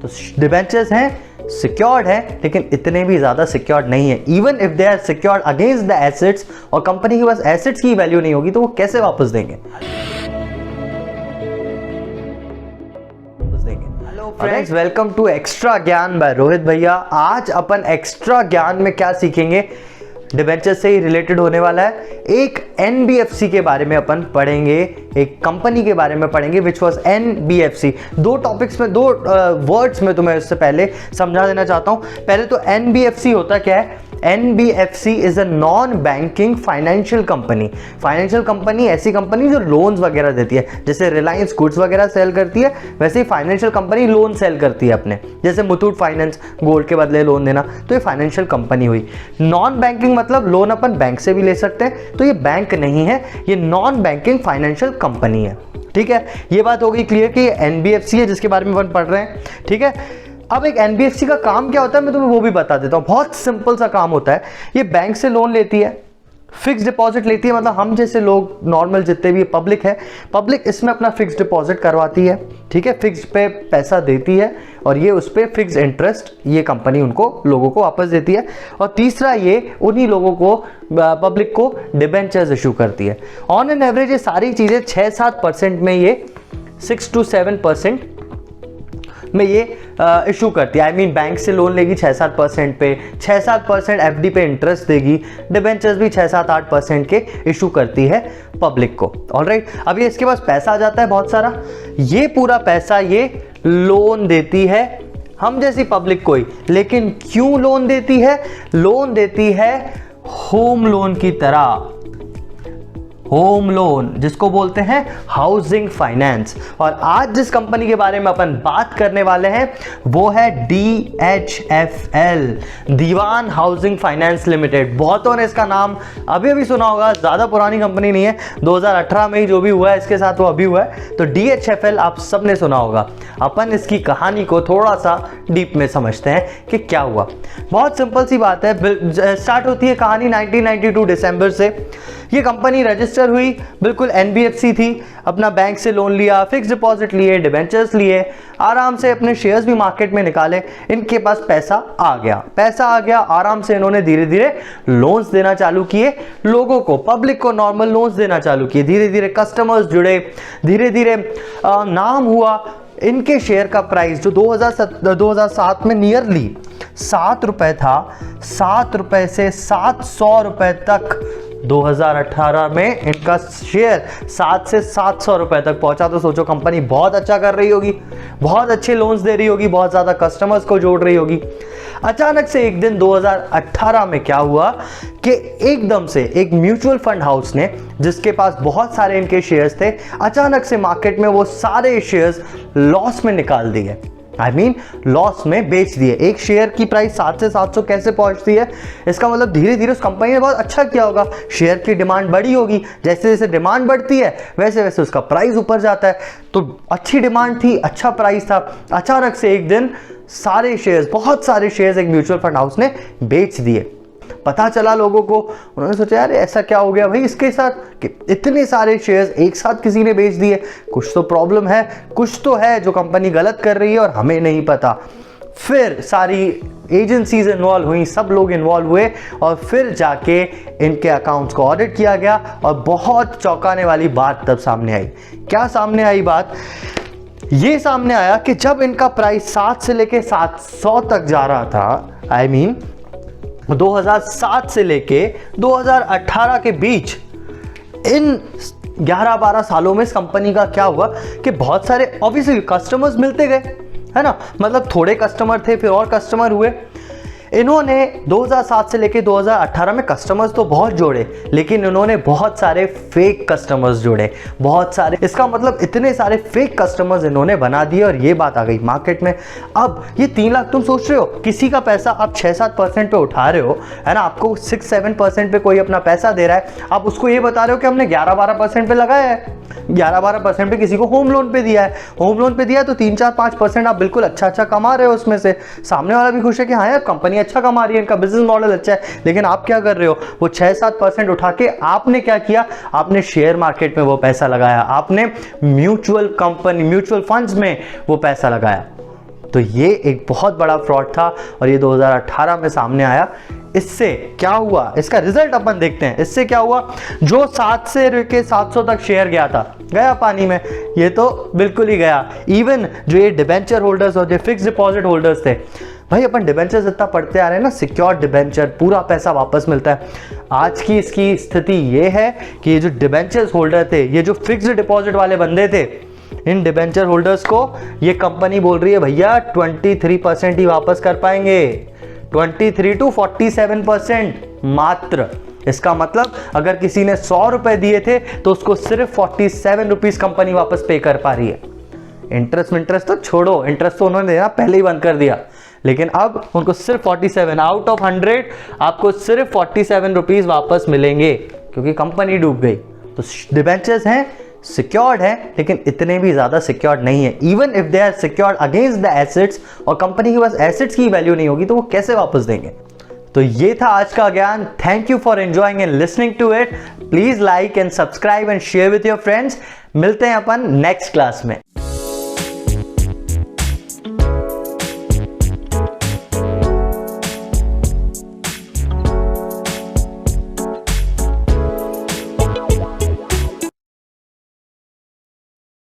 तो डिबेंचर्स हैं, सिक्योर्ड है, लेकिन इतने भी ज्यादा सिक्योर्ड नहीं है। Even if they are secured against the assets, और कंपनी के पास एसेट्स की वैल्यू नहीं होगी तो वो कैसे वापस देंगे? Hello friends, welcome to extra Gyan by Rohit भैया। आज अपन एक्स्ट्रा ज्ञान में क्या सीखेंगे, डिबेंचर से ही रिलेटेड होने वाला है। एक एनबीएफसी के बारे में अपन पढ़ेंगे, एक कंपनी के बारे में पढ़ेंगे विच वॉज एनबीएफसी। दो टॉपिक्स में, दो वर्ड्स में तुम्हें इससे पहले समझा देना चाहता हूं। पहले तो एनबीएफसी होता क्या है? NBFC is a non banking financial company. Financial company ऐसी कंपनी जो लोन्स वगैरह देती है, जैसे रिलायंस गुड्स वगैरह सेल करती है, वैसे ही फाइनेंशियल कंपनी लोन सेल करती है अपने, जैसे मुथूट फाइनेंस, गोल्ड के बदले लोन देना, तो ये फाइनेंशियल कंपनी हुई। नॉन बैंकिंग मतलब लोन अपन बैंक से भी ले सकते हैं, तो ये बैंक नहीं है, ये नॉन बैंकिंग फाइनेंशियल कंपनी है। ठीक है, ये बात हो गई क्लियर कि एनबीएफसी है जिसके बारे में अपन पढ़ रहे हैं। ठीक है, अब एक एनबीएफसी का काम क्या होता है मैं तुम्हें वो भी बता देता हूं। बहुत सिंपल सा काम होता है। ये बैंक से लोन लेती है, फिक्स डिपॉजिट लेती है, मतलब हम जैसे लोग नॉर्मल जितने भी पब्लिक है, पब्लिक इसमें अपना फिक्स डिपॉजिट करवाती है। ठीक है, फिक्स पे पैसा देती है और ये उस पर फिक्स इंटरेस्ट ये कंपनी उनको लोगों को वापस देती है। और तीसरा, ये उन्हीं लोगों को, पब्लिक को डिबेंचर्स इशू करती है। ऑन एन एवरेज ये सारी चीजें 6-7% में, ये 6 to 7% में ये इशू करती है। आई मीन बैंक से लोन लेगी 6-7% पे, 6-7% एफडी पे इंटरेस्ट देगी, डिबेंचर्स भी 6-7-8% के इशू करती है पब्लिक को। ऑलराइट, अब ये इसके पास पैसा आ जाता है बहुत सारा, ये पूरा पैसा ये लोन देती है हम जैसी पब्लिक को ही। लेकिन क्यों लोन देती है? लोन देती है होम लोन की तरह, होम लोन जिसको बोलते हैं हाउसिंग फाइनेंस। और आज जिस कंपनी के बारे में अपन बात करने वाले हैं वो है DHFL, दीवान हाउसिंग फाइनेंस लिमिटेड। बहुतों ने इसका नाम अभी अभी सुना होगा, ज्यादा पुरानी कंपनी नहीं है, 2018 में ही जो भी हुआ है इसके साथ वो अभी हुआ है। तो DHFL आप सबने सुना होगा। अपन इसकी कहानी को थोड़ा सा डीप में समझते हैं कि क्या हुआ। बहुत सिंपल सी बात है, स्टार्ट होती है कहानी 1992 दिसंबर से। ये कंपनी रजिस्टर हुई, बिल्कुल एनबीएफसी थी, अपना बैंक से लोन लिया, फिक्स डिपॉजिट लिए, डिबेंचर्स लिए, आराम से अपने शेयर्स भी मार्केट में निकाले। इनके पास पैसा आ गया, आराम से इन्होंने धीरे धीरे लोन्स देना चालू किए लोगों को, पब्लिक को नॉर्मल लोन्स देना चालू किए। धीरे धीरे कस्टमर्स जुड़े, धीरे धीरे नाम हुआ। इनके शेयर का प्राइस जो 2007 में नियरली 7 रुपए था, 7 रुपए से 700 रुपए तक 2018 में इनका शेयर 7 से 700 रुपए तक पहुंचा। तो सोचो कंपनी बहुत अच्छा कर रही होगी, बहुत अच्छे लोन्स दे रही होगी, बहुत ज्यादा कस्टमर्स को जोड़ रही होगी। अचानक से एक दिन 2018 में क्या हुआ कि एकदम से एक म्यूचुअल फंड हाउस ने, जिसके पास बहुत सारे इनके शेयर्स थे, अचानक से मार्केट में वो सारे शेयर्स लॉस में निकाल दिए। आई मीन लॉस में बेच दिए। एक शेयर की प्राइस 7 से 700 कैसे पहुंचती है? इसका मतलब धीरे धीरे उस कंपनी ने बहुत अच्छा किया होगा, शेयर की डिमांड बढ़ी होगी, जैसे जैसे डिमांड बढ़ती है वैसे वैसे उसका प्राइस ऊपर जाता है। तो अच्छी डिमांड थी, अच्छा प्राइस था। अचानक से एक दिन सारे शेयर्स, बहुत सारे शेयर्स एक म्यूचुअल फंड हाउस ने बेच दिए। पता चला लोगों को, उन्होंने सोचा यार ऐसा क्या हो गया भाई इसके साथ कि इतने सारे शेयर्स एक साथ किसी ने बेच दिए, कुछ तो प्रॉब्लम है, कुछ तो है जो कंपनी गलत कर रही है और हमें नहीं पता। फिर सारी एजेंसीज इन्वॉल्व हुई, सब लोग इन्वॉल्व हुए और फिर जाके इनके अकाउंट्स को ऑडिट किया गया। और बहुत चौंकाने वाली बात तब सामने आई। क्या सामने आई बात? ये सामने आया कि जब इनका प्राइस 7 से लेके 700 तक जा रहा था, आई मीन 2007 से लेके 2018 के बीच, इन 11-12 सालों में इस कंपनी का क्या हुआ कि बहुत सारे ऑब्वियसली कस्टमर्स मिलते गए, है ना, मतलब थोड़े कस्टमर थे फिर और कस्टमर हुए। इन्होंने 2007 से लेके 2018 में कस्टमर्स तो बहुत जोड़े, लेकिन इन्होंने बहुत सारे फेक कस्टमर्स जोड़े, बहुत सारे, इसका मतलब इतने सारे फेक कस्टमर्स इन्होंने बना दिए और ये बात आ गई मार्केट में। अब ये 3 लाख, तुम सोच रहे हो किसी का पैसा आप 6-7% पे उठा रहे हो, है ना, आपको 6-7% पे कोई अपना पैसा दे रहा है, आप उसको ये बता रहे हो कि हमने 11-12% पे लगाया है, 11-12% पे किसी को होम लोन पे दिया है, होम लोन पे दिया तो 3-4-5% आप बिल्कुल अच्छा कमा रहे हो उसमें से। सामने वाला भी खुश है कि हाँ यार कंपनी अच्छा कमा रही है, इनका बिजनेस मॉडल अच्छा है। लेकिन आप क्या कर रहे हो, वो 6-7% उठा के आपने क्या किया, आपने शेयर मार्केट में वो पैसा लगाया, आपने म्यूचुअल फंड्स में वो पैसा लगाया। तो ये एक बहुत बड़ा फ्रॉड था और ये 2018 में सामने आया। इससे क्या हुआ, इसका रिजल्ट अपन देखते हैं। इससे क्या हुआ, जो 7 से लेके 700 तक शेयर गया था, गया पानी में। ये तो बिल्कुल ही गया। इवन जो ये डिबेंचर होल्डर्स और जो फिक्स डिपॉजिट होल्डर्स थे, भाई अपन डिबेंचर इतना पढ़ते आ रहे हैं ना, सिक्योर्ड डिबेंचर, पूरा पैसा वापस मिलता है। आज की इसकी स्थिति ये है कि ये जो डिबेंचर्स होल्डर थे, ये जो फिक्स्ड डिपॉजिट वाले बंदे थे, इन डिबेंचर होल्डर्स को ये कंपनी बोल रही है भैया 23% ही वापस कर पाएंगे, 23 to 47% मात्र। इसका मतलब अगर किसी ने 100 रुपए दिए थे तो उसको सिर्फ 47 रुपीज कंपनी वापस पे कर पा रही है। इंटरेस्ट तो छोड़ो, इंटरेस्ट तो उन्होंने देना पहले ही बंद कर दिया, लेकिन अब उनको सिर्फ 47 आउट ऑफ 100 आपको सिर्फ 47 रुपीज वापस मिलेंगे, क्योंकि कंपनी डूब गई। तो डिबेंचर्स हैं, सिक्योर्ड है, लेकिन इतने भी ज्यादा सिक्योर्ड नहीं है। Even if they are secured against the assets, और कंपनी के पास एसेट्स की वैल्यू नहीं होगी तो वो कैसे वापस देंगे। तो ये था आज का ज्ञान। Thank you for enjoying and listening to it. Please like and subscribe and share with your friends. मिलते हैं अपन नेक्स्ट क्लास में।